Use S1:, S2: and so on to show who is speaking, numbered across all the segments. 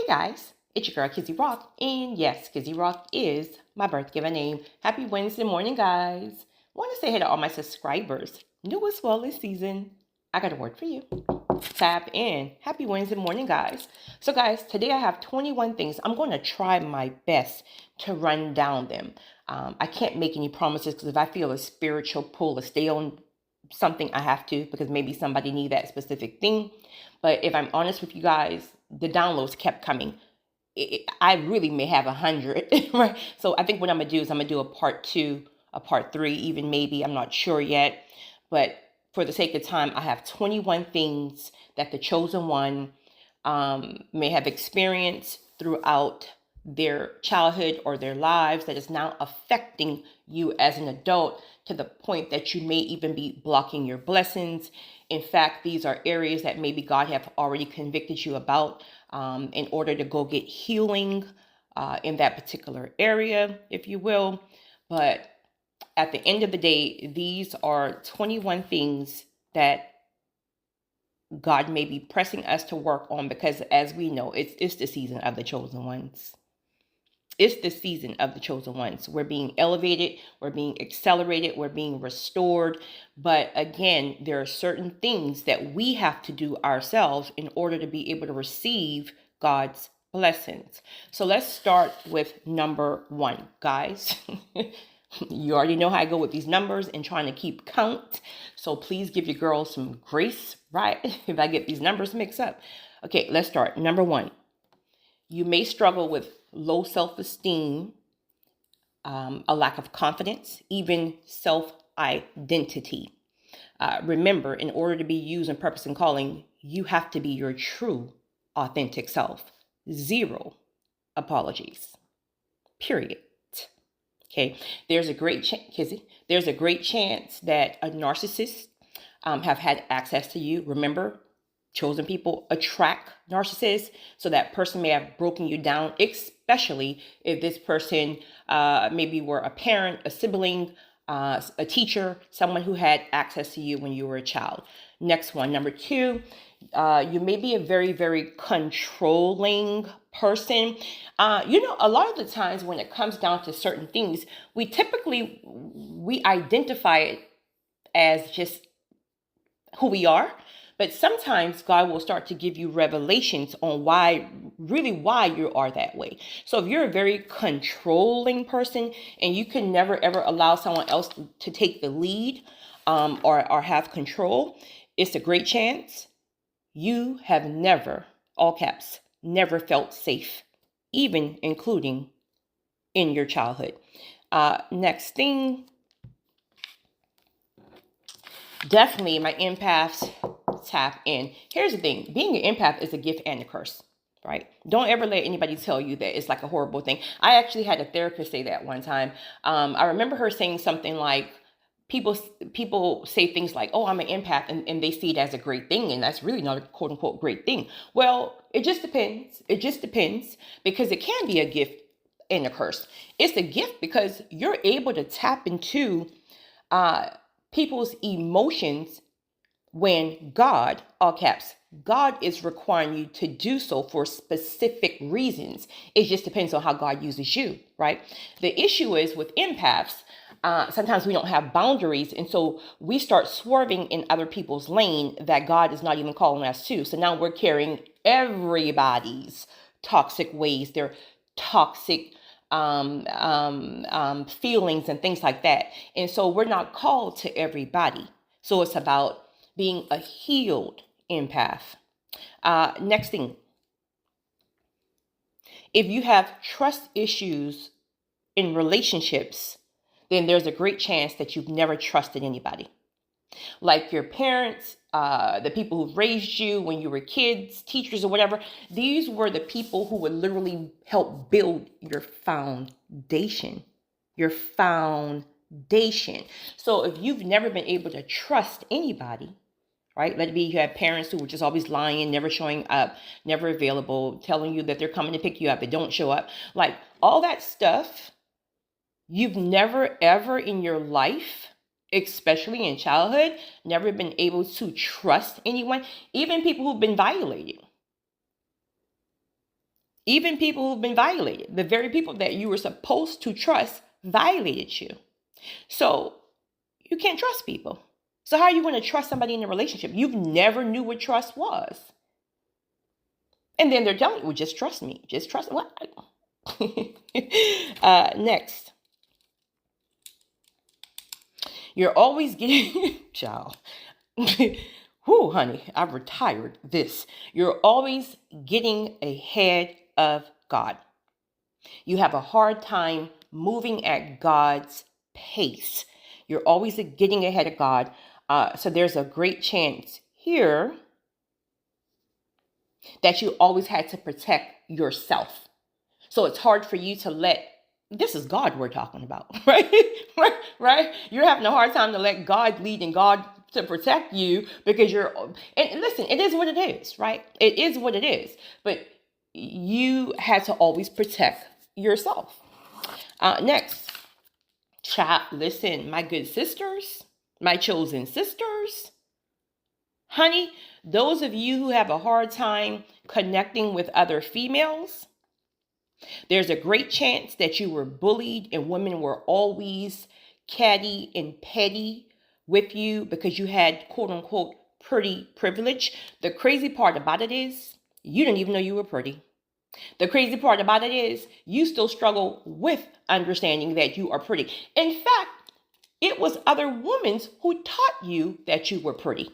S1: Hey guys, it's your girl Kizzy Rock, and yes, Kizzy Rock is my birth given name. Happy Wednesday morning, guys. Want to say hey to all my subscribers, new as well this season. I got a word for you. Tap in. Happy Wednesday morning, guys. So, guys, today I have 21 things. I'm going to try my best to run down them. I can't make any promises because if I feel a spiritual pull to stay on something, I have to, because maybe somebody need that specific thing. But if I'm honest with you guys, the downloads kept coming. I really may have 100, right? So I think what I'm gonna do is I'm gonna do a part 2, a part 3, even maybe. I'm not sure yet, but for the sake of time, I have 21 things that the chosen one may have experienced throughout their childhood or their lives that is now affecting you as an adult to the point that you may even be blocking your blessings. In fact, these are areas that maybe God have already convicted you about in order to go get healing in that particular area, if you will. But at the end of the day, these are 21 things that God may be pressing us to work on, because as we know, it's the season of the chosen ones. It's the season of the chosen ones. We're being elevated, we're being accelerated, we're being restored. But again, there are certain things that we have to do ourselves in order to be able to receive God's blessings. So let's start with number 1, guys. You already know how I go with these numbers and trying to keep count. So please give your girls some grace, right? If I get these numbers mixed up. Okay, let's start. Number 1, you may struggle with low self-esteem, a lack of confidence, even self-identity. Remember, in order to be used in purpose and calling, you have to be your true, authentic self. 0 apologies. Period. Okay. There's a great chance that a narcissist have had access to you. Remember, chosen people attract narcissists, so that person may have broken you down, especially if this person maybe were a parent, a sibling, a teacher, someone who had access to you when you were a child. Next one, number 2, you may be a very, very controlling person. A lot of the times when it comes down to certain things, we identify it as just who we are. But sometimes God will start to give you revelations on why you are that way. So if you're a very controlling person and you can never ever allow someone else to take the lead or have control, it's a great chance you have never, all caps, never felt safe, even including in your childhood. Next thing, definitely my empaths tap in. Here's the thing. Being an empath is a gift and a curse, right? Don't ever let anybody tell you that it's like a horrible thing. I actually had a therapist say that one time. I remember her saying something like, people say things like, oh, I'm an empath, and they see it as a great thing, and that's really not a quote unquote great thing. Well, it just depends. It just depends, because it can be a gift and a curse. It's a gift because you're able to tap into people's emotions when God, all caps, God is requiring you to do so for specific reasons. It just depends on how God uses you, right? The issue is with empaths, sometimes we don't have boundaries, and so we start swerving in other people's lane that God is not even calling us to. So now we're carrying everybody's toxic ways, their toxic feelings and things like that. And so we're not called to everybody. So it's about being a healed empath. Next thing, if you have trust issues in relationships, then there's a great chance that you've never trusted anybody. Like your parents, the people who raised you when you were kids, teachers or whatever. These were the people who would literally help build your foundation. Your foundation. So if you've never been able to trust anybody, right? Let it be you have parents who were just always lying, never showing up, never available, telling you that they're coming to pick you up, they don't show up. Like all that stuff, you've never ever in your life, especially in childhood, never been able to trust anyone, even people who've been violated. Even people who've been violated, the very people that you were supposed to trust violated you. So you can't trust people. So how are you going to trust somebody in a relationship? You've never knew what trust was. And then they're telling you, well, just trust me. Just trust what? Next. You're always getting, child. Whoo, honey, I've retired this. You're always getting ahead of God. You have a hard time moving at God's pace. You're always getting ahead of God. So there's a great chance here that you always had to protect yourself. So it's hard for you to this is God we're talking about, right? right? You're having a hard time to let God lead and God to protect you because and listen, it is what it is, right? It is what it is. But you had to always protect yourself. Next, child, listen, my good sisters, my chosen sisters, honey, those of you who have a hard time connecting with other females, there's a great chance that you were bullied and women were always catty and petty with you because you had quote unquote pretty privilege. The crazy part about it is you didn't even know you were pretty. The crazy part about it is you still struggle with understanding that you are pretty. In fact, it was other women who taught you that you were pretty.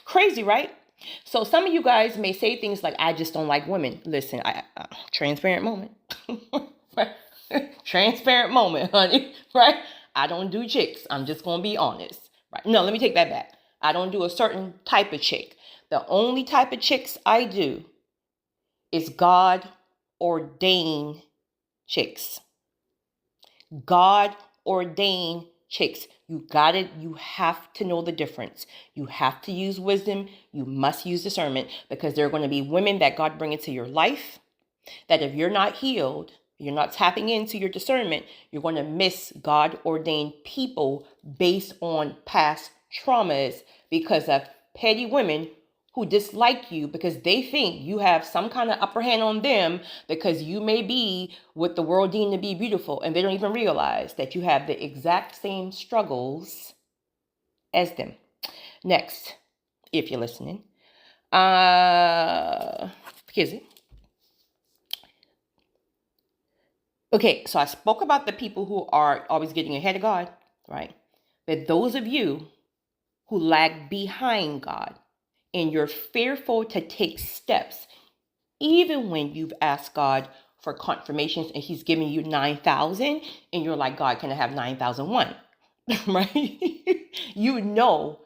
S1: Crazy, right? So some of you guys may say things like, I just don't like women. Listen, transparent moment. Transparent moment, honey, right? I don't do chicks. I'm just going to be honest. Right? No, let me take that back. I don't do a certain type of chick. The only type of chicks I do is God ordained chicks. God ordained chicks. You have to know the difference. You have to use wisdom. You must use discernment because there are going to be women that God bring into your life that if you're not healed, you're not tapping into your discernment, you're going to miss God ordained people based on past traumas because of petty women who dislike you because they think you have some kind of upper hand on them because you may be what the world deemed to be beautiful, and they don't even realize that you have the exact same struggles as them. Next, if you're listening, Kizzy. Okay, so I spoke about the people who are always getting ahead of God, right? But those of you who lag behind God, and you're fearful to take steps, even when you've asked God for confirmations and he's giving you 9,000 and you're like, God, can I have 9,001? Right? you know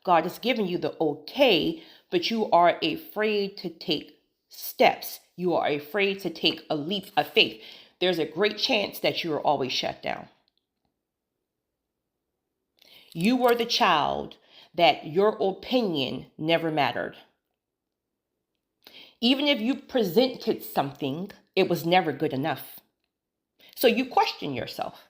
S1: God is giving you the okay, but you are afraid to take steps. You are afraid to take a leap of faith. There's a great chance that you are always shut down. You were the child that your opinion never mattered. Even if you presented something, it was never good enough. So you question yourself.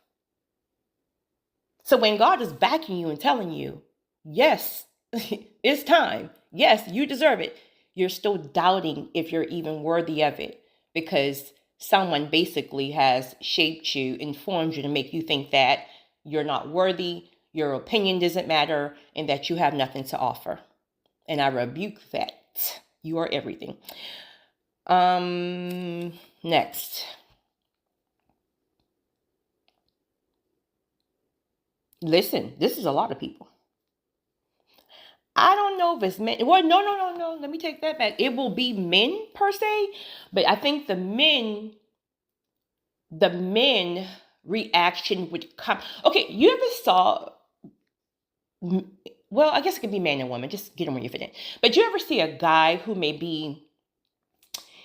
S1: So when God is backing you and telling you, yes, it's time. Yes, you deserve it. You're still doubting if you're even worthy of it because someone basically has shaped you, informed you to make you think that you're not worthy, your opinion doesn't matter, and that you have nothing to offer. And I rebuke that. You are everything. Next. Listen, this is a lot of people. I don't know if it's men. Well, no. Let me take that back. It will be men per se, but I think the men reaction would come. Okay, you ever saw, well, I guess it could be man and woman. Just get them where you fit in. But you ever see a guy who may be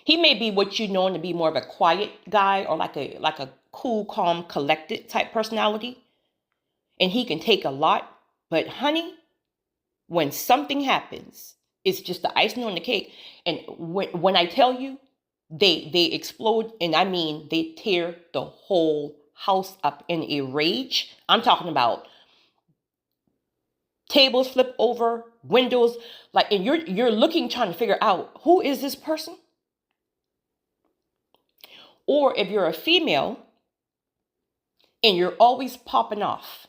S1: what you know to be more of a quiet guy or like a cool, calm, collected type personality? And he can take a lot, but honey, when something happens, it's just the icing on the cake. And when I tell you, they explode, and I mean they tear the whole house up in a rage. I'm talking about Tables flip over, windows, like, and you're looking, trying to figure out who is this person? Or if you're a female and you're always popping off,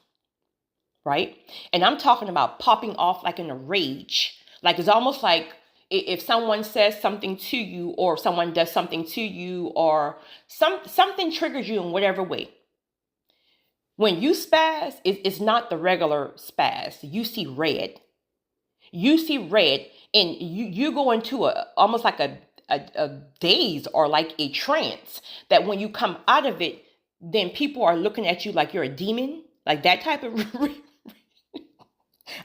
S1: right? And I'm talking about popping off like in a rage. Like, it's almost like if someone says something to you, or someone does something to you, or something triggers you in whatever way. When you spaz, it's not the regular spaz. You see red. You see red, and you go into almost like a daze, or like a trance, that when you come out of it, then people are looking at you like you're a demon, like that type of.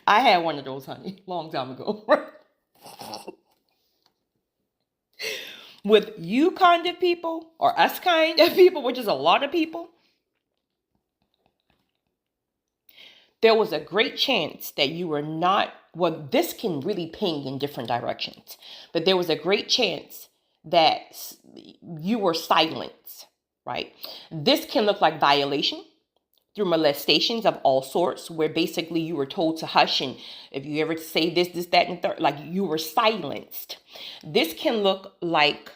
S1: I had one of those, honey, long time ago. With you kind of people, or us kind of people, which is a lot of people, there was a great chance that you were not, well, this can really ping in different directions, but there was a great chance that you were silenced, right? This can look like violation through molestations of all sorts, where basically you were told to hush, and if you ever say this, that, and the third, like, you were silenced. This can look like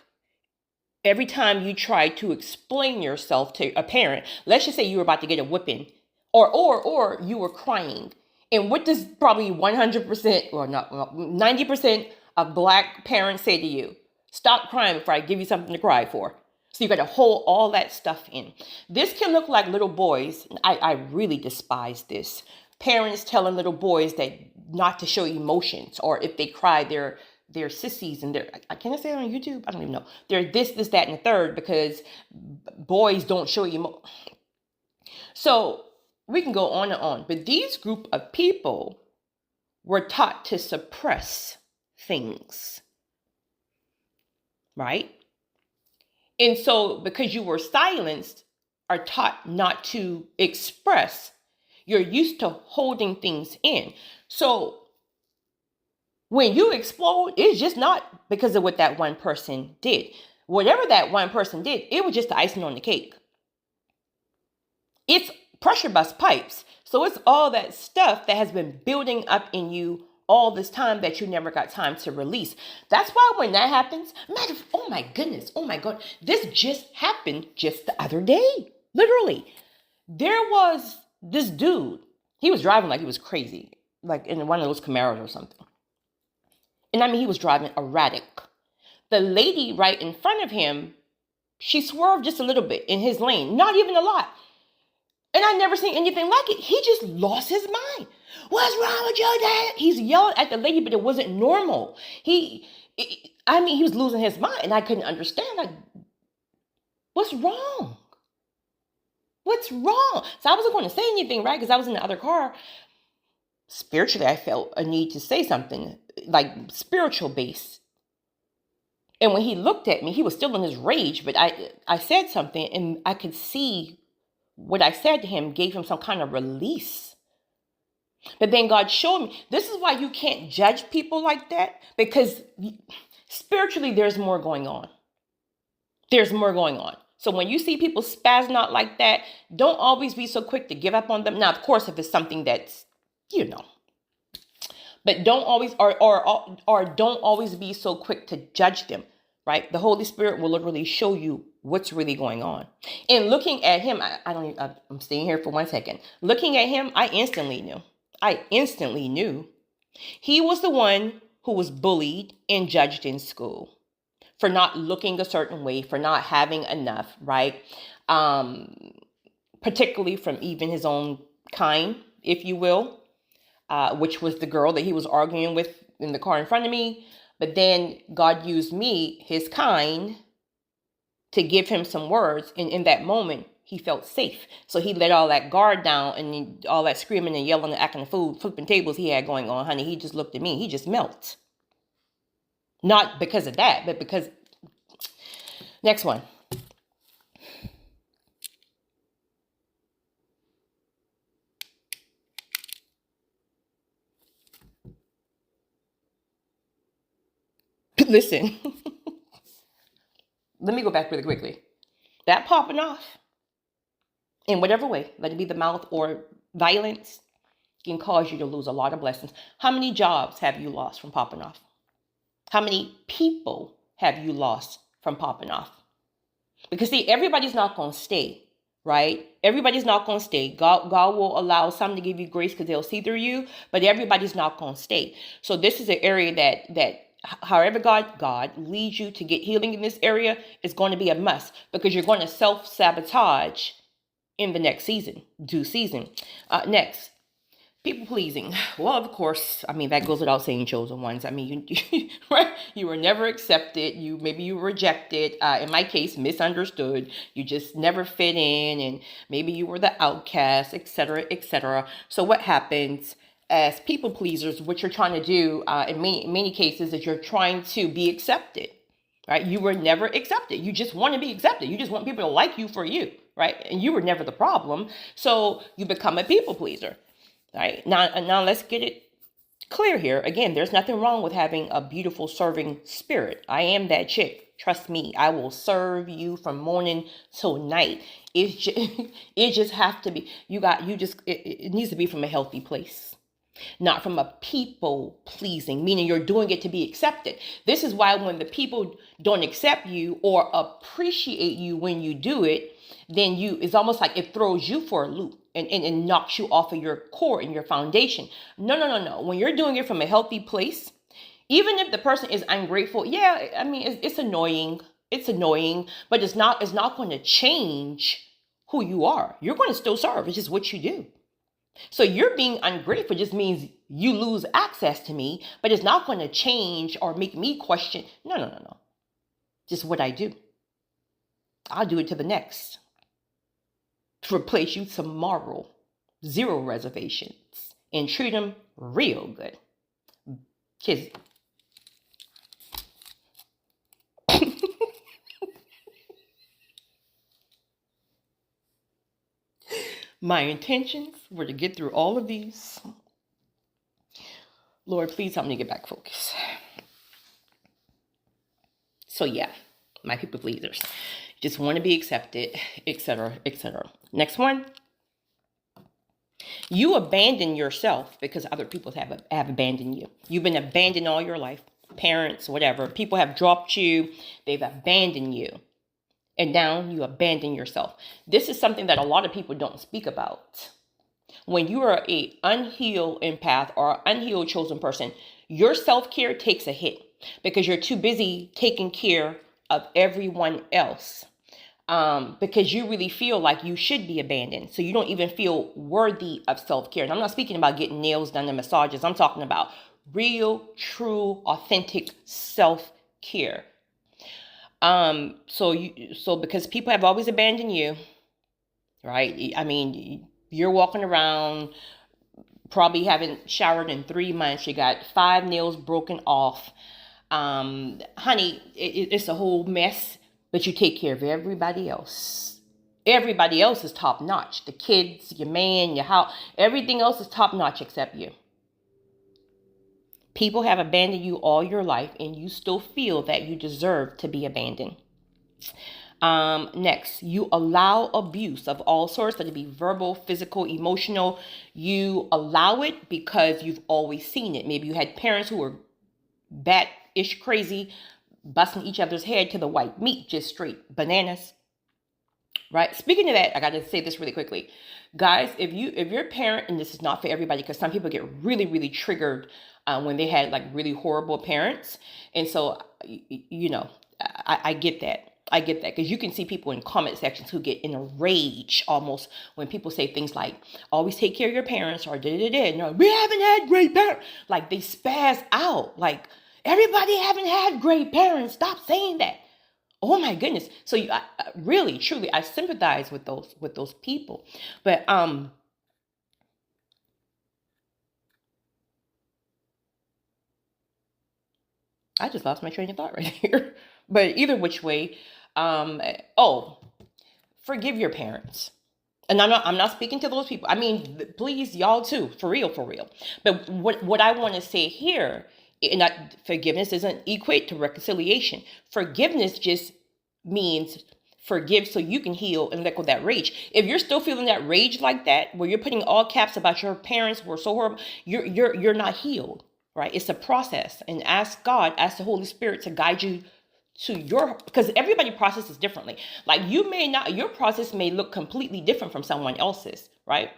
S1: every time you try to explain yourself to a parent. Let's just say you were about to get a whipping, or you were crying. And what does probably 100%, or not 90% of Black parents say to you? Stop crying before I give you something to cry for. So you got to hold all that stuff in. This can look like little boys. I really despise this. Parents telling little boys that not to show emotions, or if they cry, they're sissies, and can I say it on YouTube? I don't even know. They're this, that, and the third, because boys don't show emotion. So we can go on and on. But these group of people were taught to suppress things, right? And so because you were silenced, are taught not to express, you're used to holding things in. So when you explode, it's just not because of what that one person did. Whatever that one person did, it was just the icing on the cake. It's pressure bust pipes. So it's all that stuff that has been building up in you all this time that you never got time to release. That's why when that happens, oh my goodness, oh my God, this just happened just the other day. Literally, there was this dude. He was driving like he was crazy, like in one of those Camaros or something. And I mean, he was driving erratic. The lady right in front of him, she swerved just a little bit in his lane, not even a lot. And I never seen anything like it. He just lost his mind. What's wrong with your dad? He's yelling at the lady, but it wasn't normal. He was losing his mind, and I couldn't understand. Like, what's wrong? What's wrong? So I wasn't going to say anything, right? Because I was in the other car. Spiritually, I felt a need to say something, like spiritual based. And when he looked at me, he was still in his rage, but I said something, and I could see what I said to him gave him some kind of release. But then God showed me, this is why you can't judge people like that, because spiritually there's more going on. There's more going on. So when you see people spazzing out like that, don't always be so quick to give up on them. Now, of course, if it's something that's, but don't always, or don't always be so quick to judge them, right? The Holy Spirit will literally show you what's really going on. And looking at him, I'm staying here for 1 second. Looking at him, I instantly knew he was the one who was bullied and judged in school for not looking a certain way, for not having enough, right? Particularly from even his own kind, if you will, which was the girl that he was arguing with in the car in front of me. But then God used me, his kind, to give him some words. And in that moment, he felt safe. So he let all that guard down, and all that screaming and yelling and acting a fool, flipping tables he had going on, honey. He just looked at me. He just melted. Not because of that, but because... Next one. Listen. Let me go back really quickly. That popping off, in whatever way, let it be the mouth or violence, can cause you to lose a lot of blessings. How many jobs have you lost from popping off? How many people have you lost from popping off? Because see, everybody's not going to stay, right? Everybody's not going to stay. God will allow some to give you grace because they'll see through you, but everybody's not going to stay. So this is an area that however God leads you to get healing in this area is going to be a must, because you're going to self-sabotage in the next season, due season. Next. People pleasing. Well, of course, I mean, that goes without saying, chosen ones. I mean, right? You were never accepted. Maybe you were rejected. In my case, misunderstood. You just never fit in, and maybe you were the outcast, etc., etc. So what happens as people pleasers? What you're trying to do in many cases is you're trying to be accepted, right? You were never accepted. You just want to be accepted. You just want people to like you for you, right? And you were never the problem. So you become a people pleaser. All right, now let's get it clear here. Again, there's nothing wrong with having a beautiful serving spirit. I am that chick. Trust me, I will serve you from morning till night. It just have to be. It needs to be from a healthy place, not from a people pleasing, meaning you're doing it to be accepted. This is why when the people don't accept you or appreciate you when you do it, then it's almost like it throws you for a loop and knocks you off of your core and your foundation. No. When you're doing it from a healthy place, even if the person is ungrateful, yeah, I mean, it's annoying. It's annoying, but it's not going to change who you are. You're going to still serve. It's just what you do. So you're being ungrateful just means you lose access to me, but it's not going to change or make me question. No. Just what I do. I'll do it to the next. To replace you tomorrow. 0 reservations. And treat them real good. Kiss. My intentions were to get through all of these. Lord, please help me get back focused. So yeah, my people pleasers. Just want to be accepted, etc., etc. Next one. You abandon yourself because other people have abandoned you. You've been abandoned all your life. Parents, whatever. People have dropped you. They've abandoned you. And now you abandon yourself. This is something that a lot of people don't speak about. When you are an unhealed empath or unhealed chosen person, your self-care takes a hit because you're too busy taking care of everyone else. Because you really feel like you should be abandoned. So you don't even feel worthy of self-care. And I'm not speaking about getting nails done and massages. I'm talking about real, true, authentic self-care. So because people have always abandoned you, right? I mean, you're walking around, probably haven't showered in 3 months. You got 5 nails broken off. Honey, it's a whole mess, but you take care of everybody else. Everybody else is top notch. The kids, your man, your house, everything else is top notch except you. People have abandoned you all your life, and you still feel that you deserve to be abandoned. Next, you allow abuse of all sorts, that it be verbal, physical, emotional. You allow it because you've always seen it. Maybe you had parents who were bat-ish crazy, busting each other's head to the white meat, just straight bananas. Right? Speaking of that, I got to say this really quickly. Guys, if you're a parent, and this is not for everybody, because some people get really, really triggered when they had like really horrible parents. And so, I get that. I get that, because you can see people in comment sections who get in a rage almost when people say things like, always take care of your parents, or da-da-da-da. No, we haven't had great parents. Like, they spaz out. Like, everybody haven't had great parents. Stop saying that. Oh my goodness. So I really, truly, I sympathize with those people. But I just lost my train of thought right here. But either which way, forgive your parents. And I'm not speaking to those people. I mean, please, y'all too, for real. But what I want to say here, and forgiveness doesn't equate to reconciliation. Forgiveness just means forgive so you can heal and let go of that rage. If you're still feeling that rage like that, where you're putting all caps about your parents were so horrible, you're not healed, right? It's a process. And ask God, ask the Holy Spirit to guide you to your, because everybody processes differently. Like you may not, your process may look completely different from someone else's, right?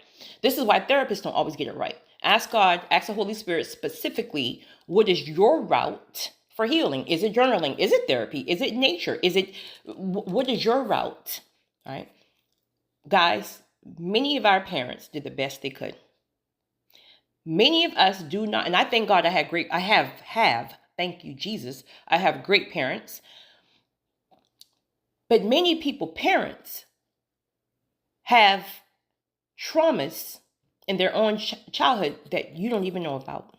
S1: This is why therapists don't always get it right. Ask God, ask the Holy Spirit specifically, what is your route for healing? Is it journaling? Is it therapy? Is it nature? What is your route? All right. Guys, many of our parents did the best they could. Many of us do not, and I thank God I have, thank you, Jesus. I have great parents. But many people, parents, have traumas in their own childhood that you don't even know about,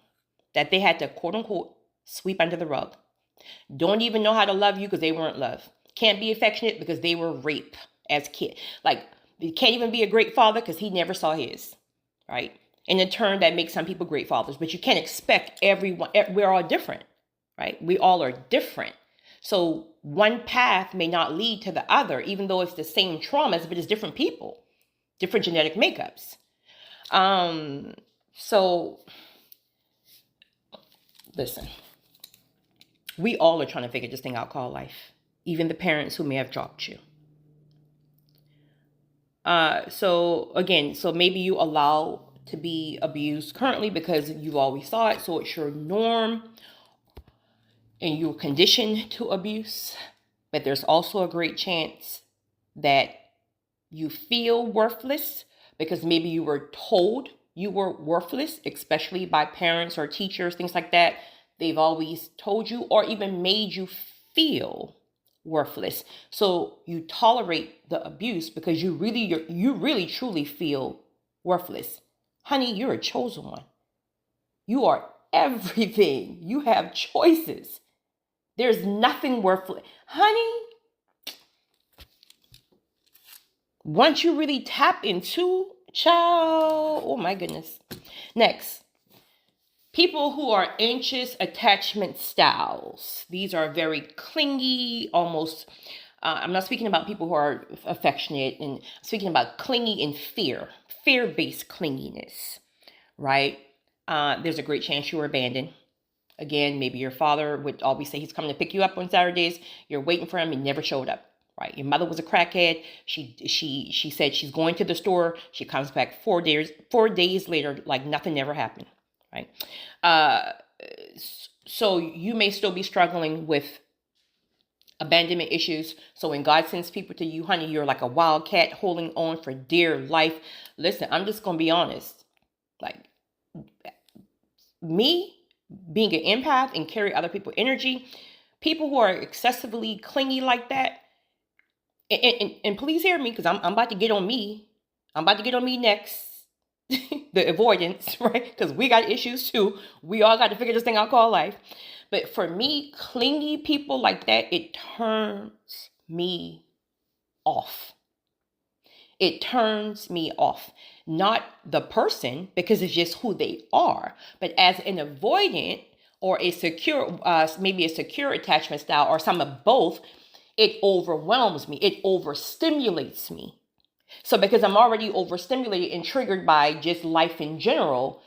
S1: that they had to, quote unquote, sweep under the rug. Don't even know how to love you because they weren't loved. Can't be affectionate because they were raped as kids. Like, they can't even be a great father because he never saw his, right? And in turn, that makes some people great fathers. But you can't expect everyone, we're all different, right? We all are different. So one path may not lead to the other, even though it's the same traumas, but it's different people, different genetic makeups. So listen, we all are trying to figure this thing out called life, even the parents who may have dropped you. So maybe you allow to be abused currently because you've always saw it, so it's your norm and you're conditioned to abuse. But there's also a great chance that you feel worthless because maybe you were told you were worthless, especially by parents or teachers, things like that. They've always told you or even made you feel worthless. So you tolerate the abuse because you really truly feel worthless. Honey, you're a chosen one. You are everything. You have choices. There's nothing worthless. Honey, once you really tap into, child, oh my goodness. Next, people who are anxious attachment styles. These are very clingy, almost, I'm not speaking about people who are affectionate, and I'm speaking about clingy and fear-based clinginess, right? There's a great chance you were abandoned. Again, maybe your father would always say he's coming to pick you up on Saturdays. You're waiting for him. He never showed up, right? Your mother was a crackhead. She said she's going to the store. She comes back 4 days later, like nothing never happened, right? So you may still be struggling with abandonment issues. So when God sends people to you, honey, you're like a wildcat holding on for dear life. Listen, I'm just going to be honest. Like me, being an empath and carry other people's energy, people who are excessively clingy like that, and please hear me because I'm about to get on me. I'm about to get on me next. The avoidance, right? Because we got issues too. We all got to figure this thing out called life. But for me, clingy people like that, it turns me off. It turns me off. Not the person, because it's just who they are, but as an avoidant or a secure, maybe a secure attachment style or some of both, it overwhelms me. It overstimulates me. So because I'm already overstimulated and triggered by just life in general,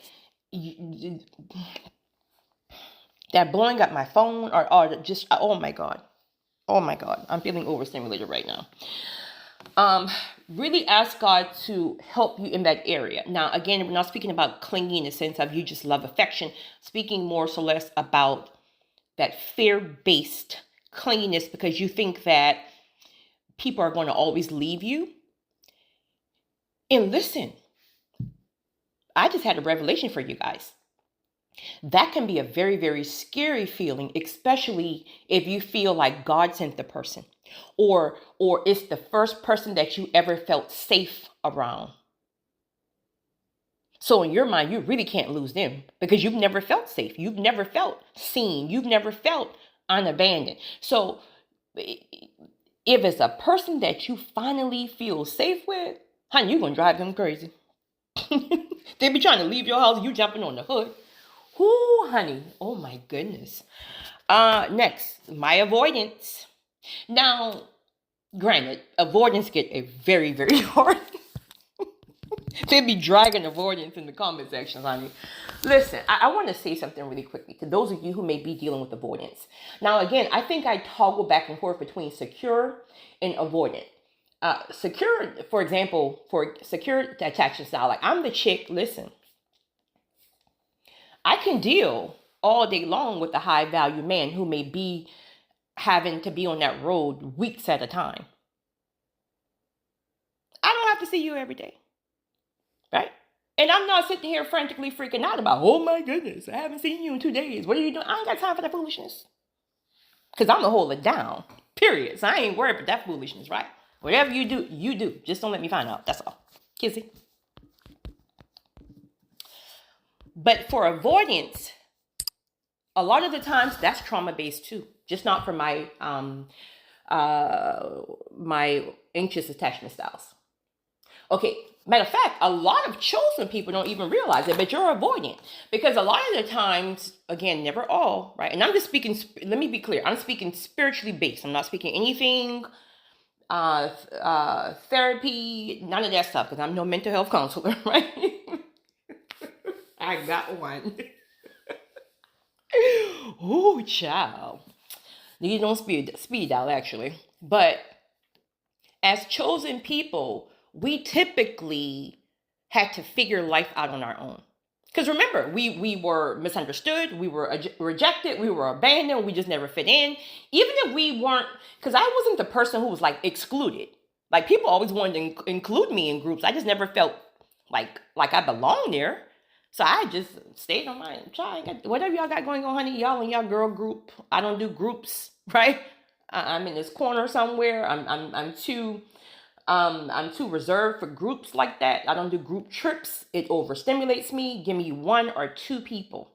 S1: that blowing up my phone or just, oh my God, I'm feeling overstimulated right now. Really ask God to help you in that area. Now, again, we're not speaking about clingy in the sense of you just love affection, speaking more so less about that fear-based clinginess because you think that people are going to always leave you. And listen, I just had a revelation for you guys. That can be a very, very scary feeling, especially if you feel like God sent the person or it's the first person that you ever felt safe around. So in your mind, you really can't lose them because you've never felt safe. You've never felt seen. You've never felt unabandoned. So if it's a person that you finally feel safe with, honey, you're going to drive them crazy. They be trying to leave your house, you jumping on the hood. Ooh, honey. Oh my goodness. Next, my avoidance. Now, Granted, avoidance get a very, very hard. They be dragging avoidance in the comment section, honey. Listen, I want to say something really quickly to those of you who may be dealing with avoidance. Now, again, I think I toggle back and forth between secure and avoidant. Secure, for example, for secure attachment style, like I'm the chick, listen, I can deal all day long with a high value man who may be having to be on that road weeks at a time. I don't have to see you every day, right? And I'm not sitting here frantically freaking out about, oh my goodness, I haven't seen you in 2 days. What are you doing? I ain't got time for that foolishness. Because I'm going to hold it down, period. So I ain't worried about that foolishness, right? Whatever you do, you do. Just don't let me find out. That's all. Kizzy. But for avoidance, a lot of the times that's trauma-based too. Just not for my my anxious attachment styles. Okay, matter of fact, a lot of chosen people don't even realize it, but you're avoidant. Because a lot of the times, again, never all, right? And I'm just speaking, let me be clear, I'm speaking spiritually based. I'm not speaking anything, therapy, none of that stuff, because I'm no mental health counselor, right? I got one. Ooh, child. These don't speed dial, actually. But as chosen people, we typically had to figure life out on our own. Because remember, we were misunderstood, we were rejected, we were abandoned, we just never fit in. Even if we weren't, because I wasn't the person who was like excluded. Like people always wanted to include me in groups. I just never felt like I belonged there. So I just stayed on my child. Whatever y'all got going on, honey, y'all in y'all girl group. I don't do groups, right? I'm in this corner somewhere. I'm too reserved for groups like that. I don't do group trips. It overstimulates me. Give me 1 or 2 people.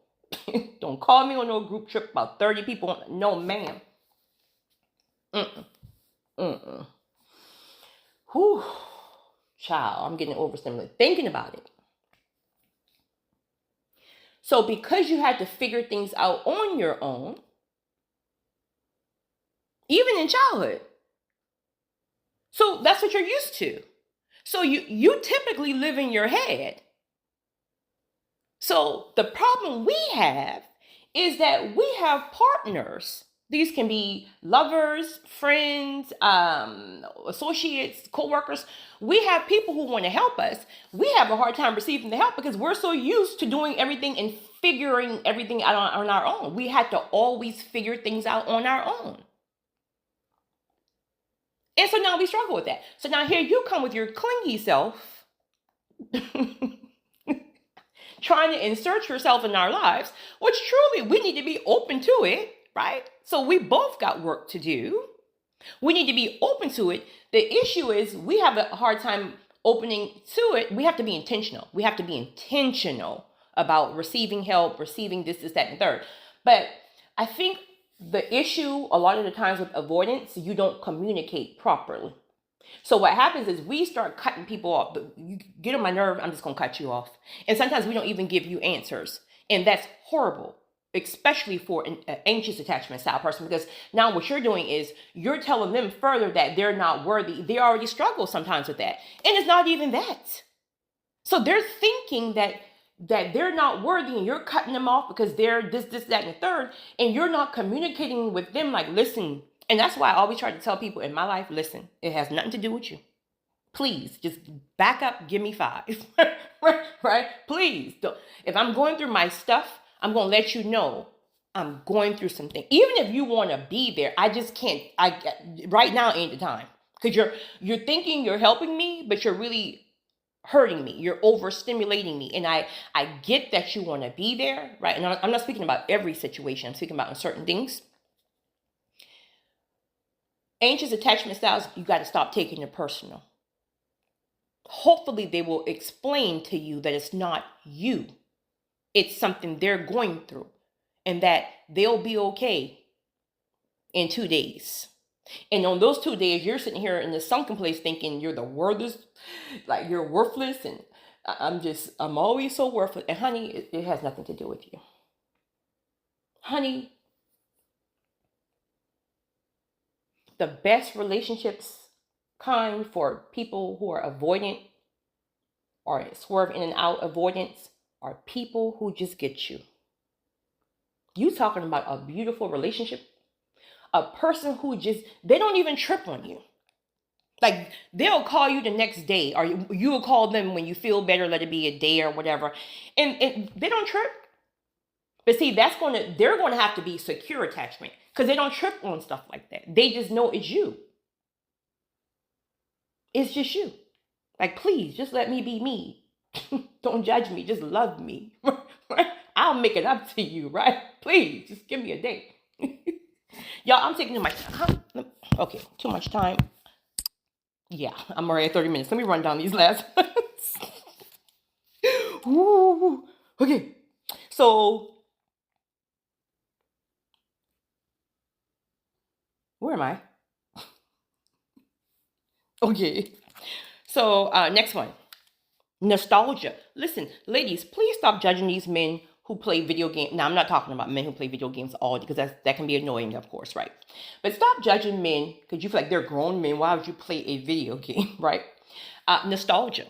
S1: Don't call me on no group trip about 30 people. No, ma'am. Whew. Child, I'm getting overstimulated thinking about it. So because you had to figure things out on your own, even in childhood, so that's what you're used to. So you typically live in your head. So the problem we have is that we have partners. These can be lovers, friends, associates, co-workers. We have people who want to help us. We have a hard time receiving the help because we're so used to doing everything and figuring everything out on our own. We had to always figure things out on our own. And so now we struggle with that. So now here you come with your clingy self, trying to insert yourself in our lives, which truly we need to be open to it, right? So we both got work to do. We need to be open to it. The issue is we have a hard time opening to it. We have to be intentional. We have to be intentional about receiving help, receiving this, that, and third. But I think the issue a lot of the times with avoidance, you don't communicate properly. So what happens is we start cutting people off. You get on my nerve, I'm just going to cut you off. And sometimes we don't even give you answers. And that's horrible, especially for an anxious attachment style person, because now what you're doing is you're telling them further that they're not worthy. They already struggle sometimes with that. And it's not even that. So they're thinking that they're not worthy and you're cutting them off because they're this, that, and the third. And you're not communicating with them like, listen. And that's why I always try to tell people in my life, listen, it has nothing to do with you. Please just back up, give me 5. right? Please don't. If I'm going through my stuff, I'm going to let you know I'm going through something. Even if you want to be there, I just can't. Right now ain't the time. Because you're thinking you're helping me, but you're really hurting me. You're overstimulating me. And I get that you want to be there, right? And I'm not speaking about every situation. I'm speaking about certain things. Anxious attachment styles, you got to stop taking it personal. Hopefully they will explain to you that it's not you. It's something they're going through and that they'll be okay in 2 days. And on those 2 days, you're sitting here in the sunken place thinking you're the worthless, like you're worthless. And I'm always so worthless. And honey, it has nothing to do with you. Honey, the best relationships kind for people who are avoidant or swerve in and out avoidance are people who just get you. You talking about a beautiful relationship, a person who just, they don't even trip on you. Like they'll call you the next day, or you will call them when you feel better, let it be a day or whatever, and they don't trip. But see, they're gonna have to be secure attachment because they don't trip on stuff like that. They just know it's you. It's just you. Like, please, just let me be me. Don't judge me. Just love me. Right? I'll make it up to you, right? Please, just give me a day. Y'all, I'm taking too much time. Okay, too much time. Yeah, I'm already at 30 minutes. Let me run down these last ones. Ooh, okay. So, where am I? Okay. So, next one. Nostalgia. Listen, ladies, please stop judging these men who play video games. Now, I'm not talking about men who play video games all day because that can be annoying, of course, right? But stop judging men because you feel like they're grown men. Why would you play a video game, right? Nostalgia.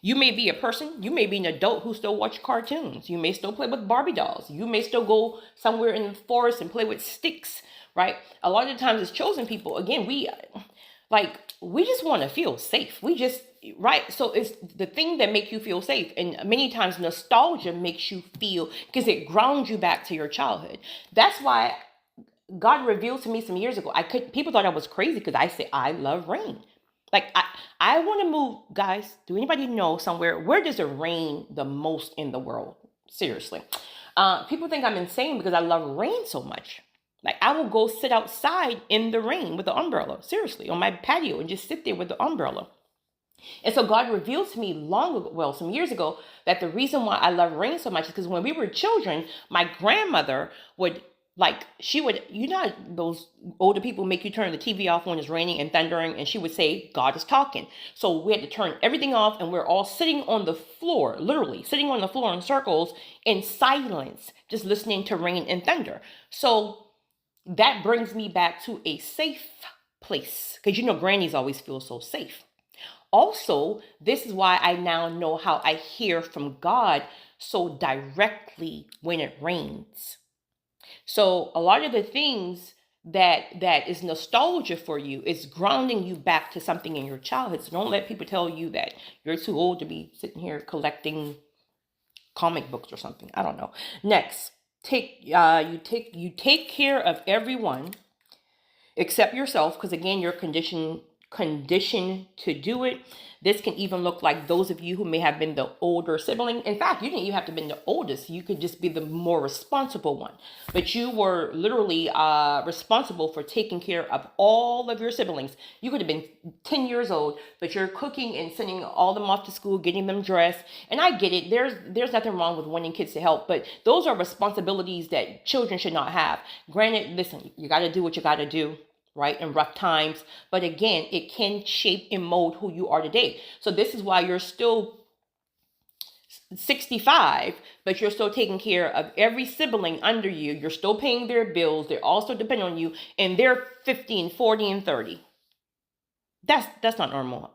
S1: You may be a person, you may be an adult who still watch cartoons. You may still play with Barbie dolls. You may still go somewhere in the forest and play with sticks, right? A lot of the times as chosen people, again, we just want to feel safe. We just, right? So it's the thing that makes you feel safe. And many times nostalgia makes you feel, because it grounds you back to your childhood. That's why God revealed to me some years ago. People thought I was crazy because I say I love rain. Like I want to move, guys. Do anybody know somewhere where does it rain the most in the world? Seriously, people think I'm insane because I love rain so much. Like I will go sit outside in the rain with the umbrella, seriously, on my patio and just sit there with the umbrella. And so God revealed to me long ago, well, some years ago, that the reason why I love rain so much is because when we were children, my grandmother would, like, she would, you know, those older people make you turn the TV off when it's raining and thundering, and she would say, God is talking. So we had to turn everything off, and we're all sitting on the floor, literally sitting on the floor in circles in silence, just listening to rain and thunder. So that brings me back to a safe place, because you know, grannies always feel so safe. Also, this is why I now know how I hear from God so directly when it rains. So a lot of the things that is nostalgia for you is grounding you back to something in your childhood. So don't let people tell you that you're too old to be sitting here collecting comic books or something. I don't know. Next, you take care of everyone except yourself, because again, you're conditioned to do it. This can even look like those of you who may have been the older sibling. In fact, you didn't even have to be the oldest. You could just be the more responsible one. But you were literally responsible for taking care of all of your siblings. You could have been 10 years old, but you're cooking and sending all them off to school, getting them dressed. And I get it. There's nothing wrong with wanting kids to help, but those are responsibilities that children should not have. Granted, listen, you got to do what you got to do, right, in rough times. But again, it can shape and mold who you are today. So this is why you're still 65, but you're still taking care of every sibling under you. You're still paying their bills. They're also dependent on you, and they're 50 and 40 and 30. That's not normal.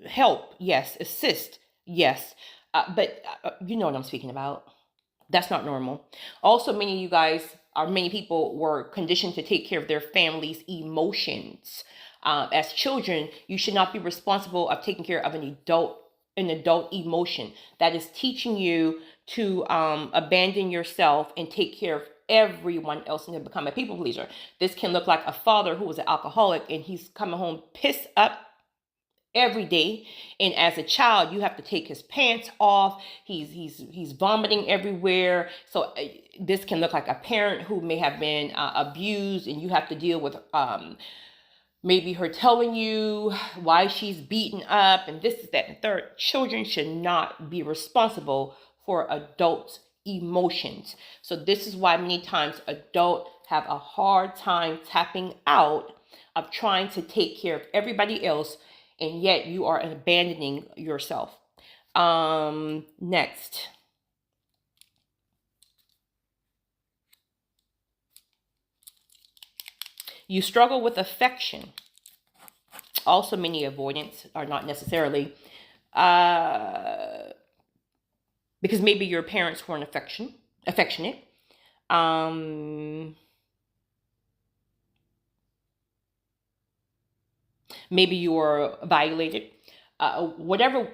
S1: Help, yes. Assist, yes. But you know what I'm speaking about. That's not normal. Also, many people were conditioned to take care of their family's emotions. As children, you should not be responsible of taking care of an adult emotion. That is teaching you to abandon yourself and take care of everyone else and to become a people pleaser. This can look like a father who was an alcoholic and he's coming home pissed up every day, and as a child you have to take his pants off. He's vomiting everywhere. So this can look like a parent who may have been abused, and you have to deal with maybe her telling you why she's beaten up and this, that, and third. Children should not be responsible for adults' emotions. So this is why many times adults have a hard time tapping out of trying to take care of everybody else, and yet you are abandoning yourself. Next. You struggle with affection. Also, many avoidants are not necessarily uh, because maybe your parents weren't affectionate. Um, Maybe you were violated. Whatever,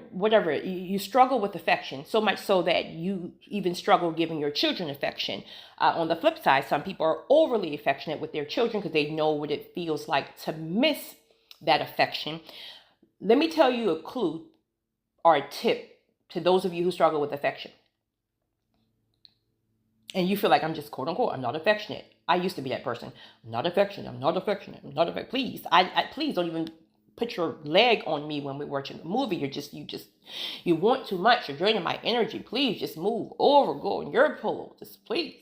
S1: you struggle with affection so much so that you even struggle giving your children affection. On the flip side, some people are overly affectionate with their children because they know what it feels like to miss that affection. Let me tell you a clue or a tip to those of you who struggle with affection. And you feel like I'm just quote unquote, I'm not affectionate. I used to be that person. I'm not affectionate. I'm not affectionate. I'm not affectionate. Please, please don't even put your leg on me when we're watching a movie. You want too much. You're draining my energy. Please just move over, go on your pillow. Just please.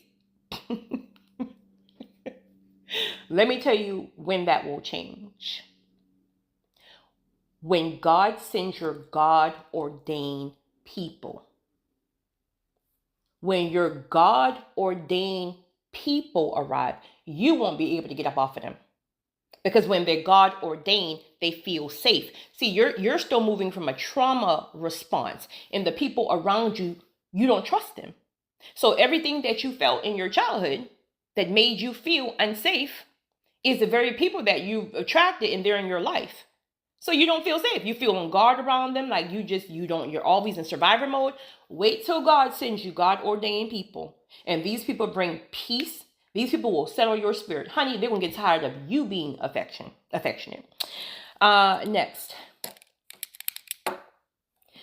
S1: Let me tell you when that will change. When God sends your God ordained people. When your God ordained people arrive, you won't be able to get up off of them. Because when they're God ordained, they feel safe. See, you're still moving from a trauma response, and the people around you, you don't trust them. So everything that you felt in your childhood that made you feel unsafe is the very people that you've attracted, and they're in your life. So you don't feel safe. You feel on guard around them, like you're always in survivor mode. Wait till God sends you God ordained people. And these people bring peace. These people will settle your spirit. Honey, they're going to get tired of you being affectionate. Next.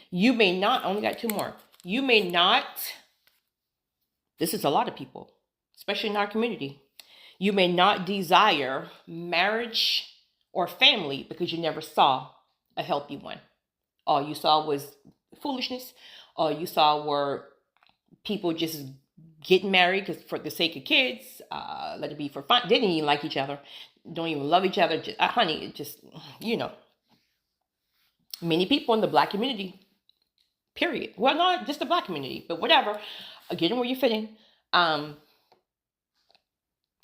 S1: You may not, I only got two more. You may not, this is a lot of people, especially in our community. You may not desire marriage or family because you never saw a healthy one. All you saw was foolishness. All you saw were people just getting married because for the sake of kids, let it be for fun. Didn't even like each other, don't even love each other. Honey, just, many people in the Black community, period. Well, not just the Black community, but whatever. Get in where you fit in.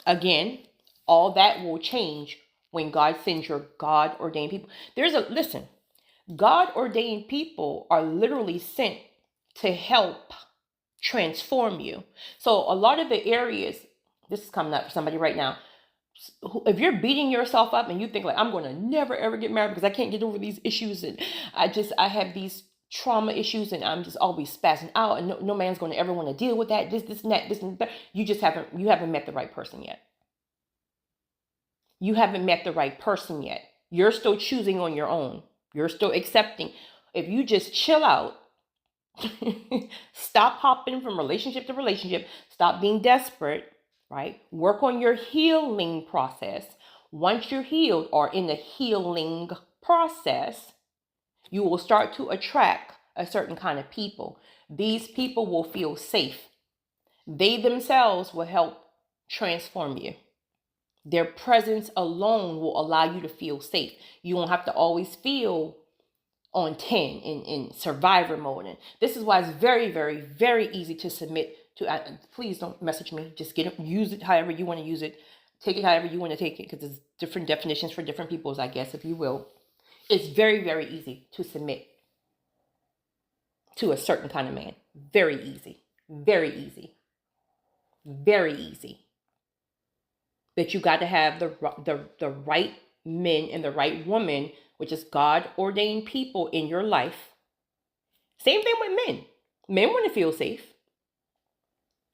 S1: Again, all that will change when God sends your God ordained people. Listen, God ordained people are literally sent to help transform you. So a lot of the areas, this is coming up for somebody right now. If you're beating yourself up and you think like, I'm going to never ever get married because I can't get over these issues, and I have these trauma issues and I'm just always spazzing out, and no man's going to ever want to deal with that, this and that. You haven't met the right person yet. You haven't met the right person yet. You're still choosing on your own. You're still accepting. If you just chill out, stop hopping from relationship to relationship, stop being desperate, right? Work on your healing process. Once you're healed or in the healing process, you will start to attract a certain kind of people. These people will feel safe. They themselves will help transform you. Their presence alone will allow you to feel safe. You won't have to always feel on 10 in survivor mode. And this is why it's very, very, very easy to submit to. Please don't message me. Just use it however you want to use it. Take it however you want to take it, because there's different definitions for different peoples, I guess, if you will. It's very, very easy to submit to a certain kind of man. Very easy. Very easy. Very easy. But you got to have the right men and the right woman, which is God ordained people in your life. Same thing with men. Men want to feel safe.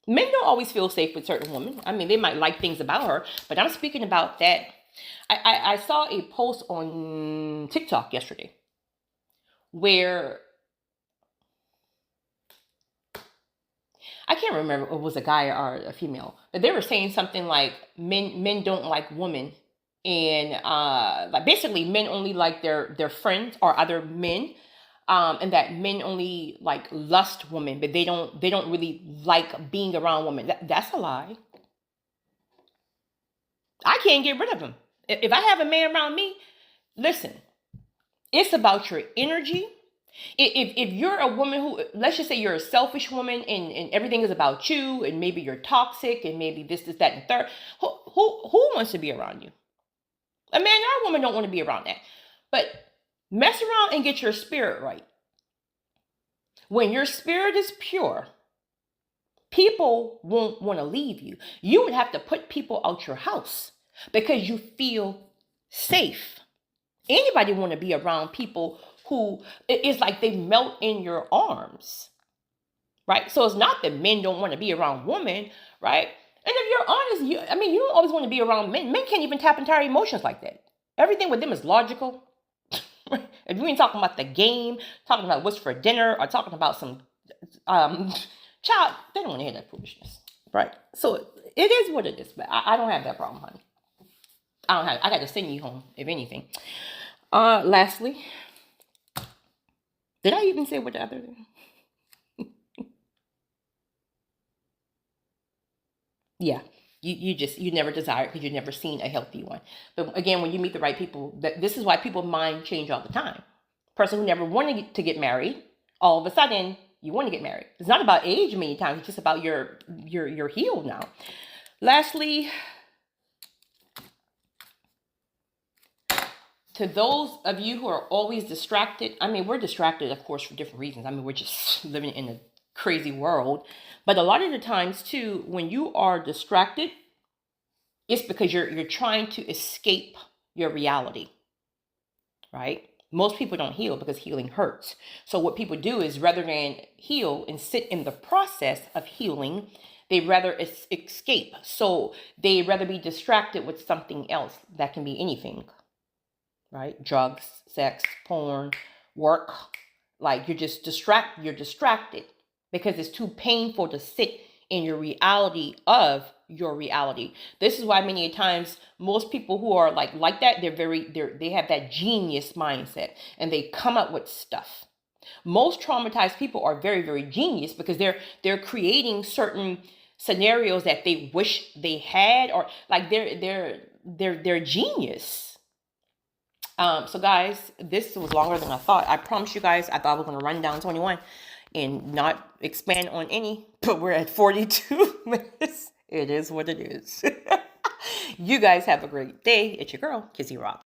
S1: Men don't always feel safe with certain women. I mean, they might like things about her, but I'm speaking about that. I saw a post on TikTok yesterday where I can't remember if it was a guy or a female, but they were saying something like men don't like women, and like basically men only like their friends or other men, and that men only like lust women, but they don't really like being around women. That's a lie. I can't get rid of him. If I have a man around me, listen, it's about your energy. If you're a woman who, let's just say you're a selfish woman and everything is about you, and maybe you're toxic and maybe this, that, and third, who wants to be around you? A man or a woman don't want to be around that. But mess around and get your spirit right. When your spirit is pure, people won't want to leave you. You would have to put people out your house because you feel safe. Anybody want to be around people who it's like they melt in your arms, right? So it's not that men don't want to be around women, right? And if you're honest, you don't always want to be around men. Men can't even tap into our emotions like that. Everything with them is logical. If we ain't talking about the game, talking about what's for dinner, or talking about some child, they don't want to hear that foolishness, right? So it is what it is. But I don't have that problem, honey. I got to send you home, if anything. Lastly, did I even say what the other thing? Yeah, you never desired because you've never seen a healthy one. But again, when you meet the right people, this is why people's mind change all the time. Person who never wanted to get married, all of a sudden you want to get married. It's not about age many times. It's just about you're healed now. Lastly, to those of you who are always distracted, we're distracted, of course, for different reasons. We're just living in a crazy world. But a lot of the times, too, when you are distracted, it's because you're trying to escape your reality, right? Most people don't heal because healing hurts. So what people do is rather than heal and sit in the process of healing, they rather escape. So they rather be distracted with something else that can be anything, right? Drugs, sex, porn, work. Like you're distracted because it's too painful to sit in your reality of your reality. This is why many times most people who are like that, they have that genius mindset and they come up with stuff. Most traumatized people are very, very genius because they're creating certain scenarios that they wish they had, or like they're genius. So guys, this was longer than I thought. I promise you guys, I thought I was going to run down 21 and not expand on any, but we're at 42 minutes. It is what it is. You guys have a great day. It's your girl, Kizzy Rock.